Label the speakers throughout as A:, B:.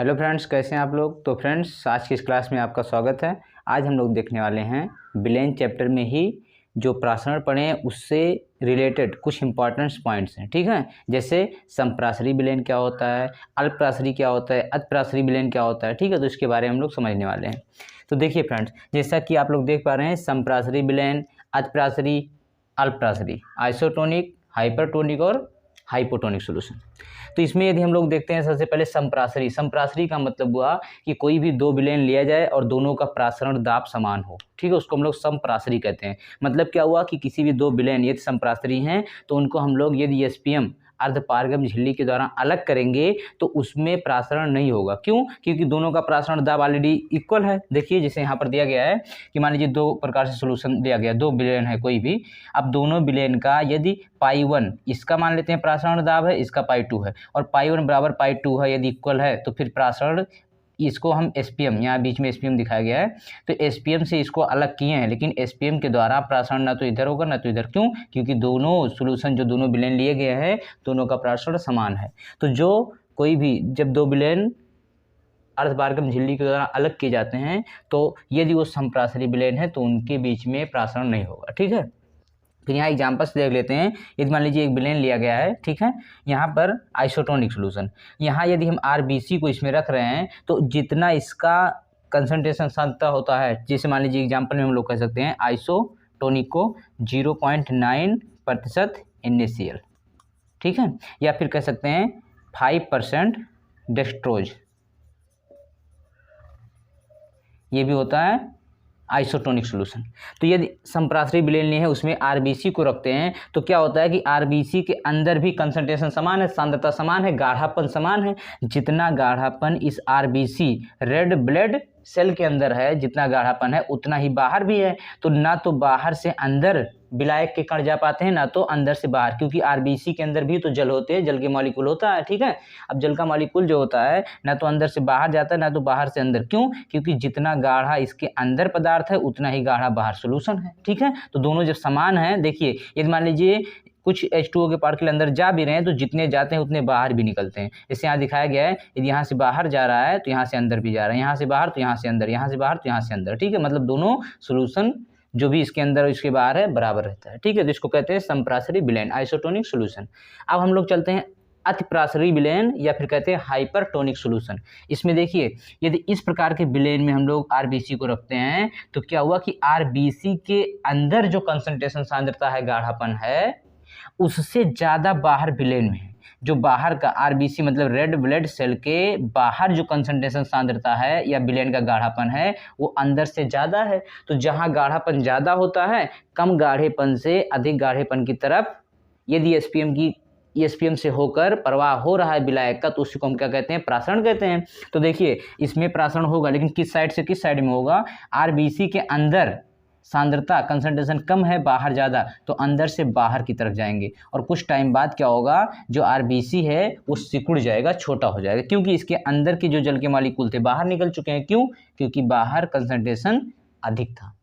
A: Hello friends, कैसे हैं आप लोग। तो फ्रेंड्स, आज की इस क्लास में आपका स्वागत है। आज हम लोग देखने वाले हैं विलेन चैप्टर में ही जो प्रासरण पढ़े हैं उससे रिलेटेड कुछ इंपॉर्टेंट पॉइंट्स हैं। ठीक है, जैसे समप्रासरी विलेन क्या होता है, अल्पप्रासरी क्या होता है, अतिप्रासरी विलेन क्या होता है। ठीक है, तो इसके बारे में हम लोग समझने वाले हैं। तो देखिए फ्रेंड्स, जैसा कि आप लोग देख पा रहे हैं, समप्रासरी विलेन, अतिप्रासरी, अल्पप्रासरी, आइसोटोनिक, हाइपरटोनिक और हाइपोटोनिक सॉल्यूशन। तो इसमें यदि हम लोग देखते हैं, सबसे पहले समप्रासरी। समप्रासरी का मतलब हुआ कि कोई भी दो विलेन लिया जाए और दोनों का प्रासरण दाब समान हो। ठीक है, उसको हम लोग समप्रासरी कहते हैं। मतलब क्या हुआ कि किसी भी दो विलेन यदि समप्रासरी हैं तो उनको हम लोग यदि एसपीएम अर्धपारगम झिल्ली के द्वारा अलग करेंगे तो उसमें प्रासरण नहीं होगा। क्यों? क्योंकि दोनों का प्रासरण दाब ऑलरेडी इक्वल है। देखिए, जैसे यहाँ पर दिया गया है कि मान लीजिए दो प्रकार से सॉल्यूशन दिया गया, दो विलेन है कोई भी। अब दोनों विलेन का यदि पाई1 इसका मान लेते हैं प्रासरण दाब है, इसका पाई2 है, और पाई1 बराबर पाई2 है, यदि इक्वल है तो फिर प्रासरण, इसको हम एसपीएम, यहाँ बीच में एसपीएम दिखाया गया है, तो एसपीएम से इसको अलग किए हैं, लेकिन एसपीएम के द्वारा प्रासरण ना तो इधर होगा ना तो इधर। क्यों? क्योंकि दोनों सॉल्यूशन, जो दोनों विलेन लिए गए हैं, दोनों का प्रासरण समान है। तो जो कोई भी, जब दो विलेन अर्धपारगम झिल्ली के द्वारा अलग किए जाते हैं तो यदि वो समप्रासरी विलेन है तो उनके बीच में प्रासरण नहीं होगा। ठीक है, फिर यहाँ एग्जाम्पल्स देख लेते हैं। यदि मान लीजिए एक विलेन लिया गया है, ठीक है, यहाँ पर आइसोटोनिक सॉल्यूशन, यहाँ यदि हम आरबीसी को इसमें रख रहे हैं तो जितना इसका कंसंट्रेशन सांद्रता होता है, जैसे मान लीजिए एग्जाम्पल में हम लोग कह सकते हैं आइसोटोनिक को 0.9% NaCl, ठीक है, या फिर कह सकते हैं 5% डेक्सट्रोज, ये भी होता है आइसोटोनिक सॉल्यूशन। तो यदि समप्रासरी विलेन लिए है उसमें आरबीसी को रखते हैं तो क्या होता है कि आरबीसी के अंदर भी कंसंट्रेशन समान है, सांद्रता समान है, गाढ़ापन समान है। जितना गाढ़ापन इस आरबीसी रेड ब्लड सेल के अंदर है, जितना गाढ़ापन है उतना ही बाहर भी है। तो ना तो बाहर से अंदर विलायक के कण जा पाते हैं, ना तो अंदर से बाहर, क्योंकि आरबीसी के अंदर भी तो जल होते हैं, जल के मॉलिक्यूल होता है। ठीक है, अब जल का मॉलिक्यूल जो होता है ना तो अंदर से बाहर जाता है ना तो बाहर से अंदर। क्यों? क्योंकि जितना गाढ़ा इसके अंदर पदार्थ है उतना ही गाढ़ा बाहर सॉल्यूशन है। ठीक है, तो दोनों जब समान है, देखिए यदि मान लीजिए कुछ H2O के पार्टिकल अंदर जा भी रहे हैं तो जितने जाते हैं उतने बाहर भी निकलते हैं। जैसे यहाँ दिखाया गया है, यदि यहाँ से बाहर जा रहा है तो यहाँ से अंदर भी जा रहा है, यहाँ से बाहर तो यहाँ से अंदर, यहाँ से बाहर तो यहाँ से अंदर। ठीक है, मतलब दोनों सॉल्यूशन जो भी इसके अंदर और इसके बाहर है बराबर रहता है। ठीक है, तो इसको कहते हैं समप्रासरी विलेन, आइसोटोनिक सॉल्यूशन। अब हम लोग चलते हैं अतिप्रासरी विलेन, या फिर कहते हैं हाइपरटोनिक सॉल्यूशन। इसमें देखिए, यदि इस प्रकार के विलेन में हम लोग आरबीसी को रखते हैं तो क्या हुआ कि आरबीसी के अंदर जो कंसंट्रेशन सांद्रता है, गाढ़ापन है, उससे ज़्यादा बाहर विलेन में है। जो बाहर का आरबीसी मतलब रेड ब्लड सेल के बाहर जो कंसंट्रेशन सांद्रता है या विलेन का गाढ़ापन है वो अंदर से ज़्यादा है। तो जहाँ गाढ़ापन ज़्यादा होता है, कम गाढ़ेपन से अधिक गाढ़ेपन की तरफ यदि एसपीएम से होकर प्रवाह हो रहा है विलायक का, तो उसी को हम क्या कहते हैं? प्रासरण कहते हैं। तो देखिए, इसमें प्रासरण होगा, लेकिन किस साइड से किस साइड में होगा? आरबीसी के अंदर सांद्रता कंसंट्रेशन कम है, बाहर ज़्यादा, तो अंदर से बाहर की तरफ जाएंगे, और कुछ टाइम बाद क्या होगा, जो आरबीसी है वो सिकुड़ जाएगा, छोटा हो जाएगा, क्योंकि इसके अंदर के जो जल के मॉलिक्यूल थे बाहर निकल चुके हैं। क्यों? क्योंकि बाहर कंसंट्रेशन अधिक था।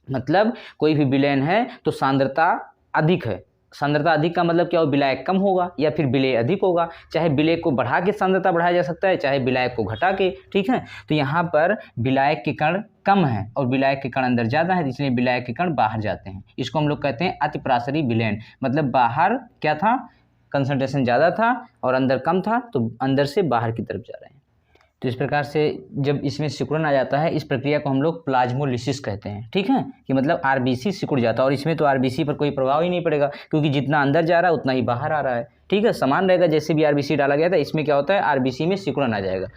A: मतलब कोई भी विलेन है तो सांद्रता अधिक है। सांद्रता अधिक का मतलब क्या हो? विलायक कम होगा या फिर विलेय अधिक होगा। चाहे विलेय को बढ़ा के सांद्रता बढ़ाया जा सकता है, चाहे विलायक को घटा के। ठीक है, तो यहाँ पर विलायक के कण कम है और विलायक के कण अंदर ज़्यादा है, इसलिए विलायक के कण बाहर जाते हैं। इसको हम लोग कहते हैं अतिप्रासरी विलेन। मतलब बाहर क्या था? कंसंट्रेशन ज़्यादा था और अंदर कम था, तो अंदर से बाहर की तरफ जा रहे हैं। तो इस प्रकार से जब इसमें सिकुड़न आ जाता है, इस प्रक्रिया को हम लोग प्लाज्मोलिसिस कहते हैं। ठीक है, कि मतलब आरबीसी सिकुड़ जाता है, और इसमें तो आरबीसी पर कोई प्रभाव ही नहीं पड़ेगा, क्योंकि जितना अंदर जा रहा है उतना ही बाहर आ रहा है। ठीक है, समान रहेगा, जैसे भी आरबीसी डाला गया था, इसमें क्या होता है? आरबीसी में सिकुड़न आ जाएगा।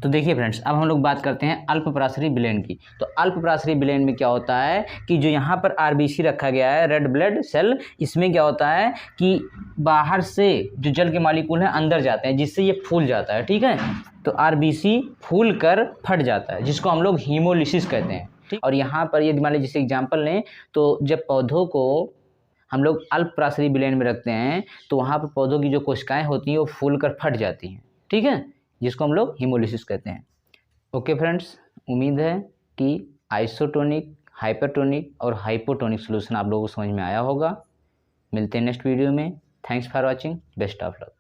A: तो देखिए फ्रेंड्स, अब हम लोग बात करते हैं अल्पप्रासरी विलेन की। तो अल्पप्रासरी विलेन में क्या होता है कि जो यहाँ पर आरबीसी रखा गया है, रेड ब्लड सेल, इसमें क्या होता है कि बाहर से जो जल के मॉलिक्यूल हैं अंदर जाते हैं, जिससे ये फूल जाता है। ठीक है, तो आरबीसी फूल कर फट जाता है, जिसको हम लोग हीमोलिसिस कहते हैं। ठीक, और यहाँ पर यदि मान लीजिए जैसे एग्जाम्पल लें, तो जब पौधों को हम लोग अल्पप्रासरी विलेन में रखते हैं तो वहाँ पर पौधों की जो कोशिकाएँ होती हैं वो फूल कर फट जाती हैं। ठीक है, जिसको हम लोग हीमोलिसिस कहते हैं। ओके फ्रेंड्स, उम्मीद है कि आइसोटोनिक, हाइपरटोनिक और हाइपोटोनिक सॉल्यूशन आप लोगों को समझ में आया होगा। मिलते हैं नेक्स्ट वीडियो में। Thanks for watching, best of luck.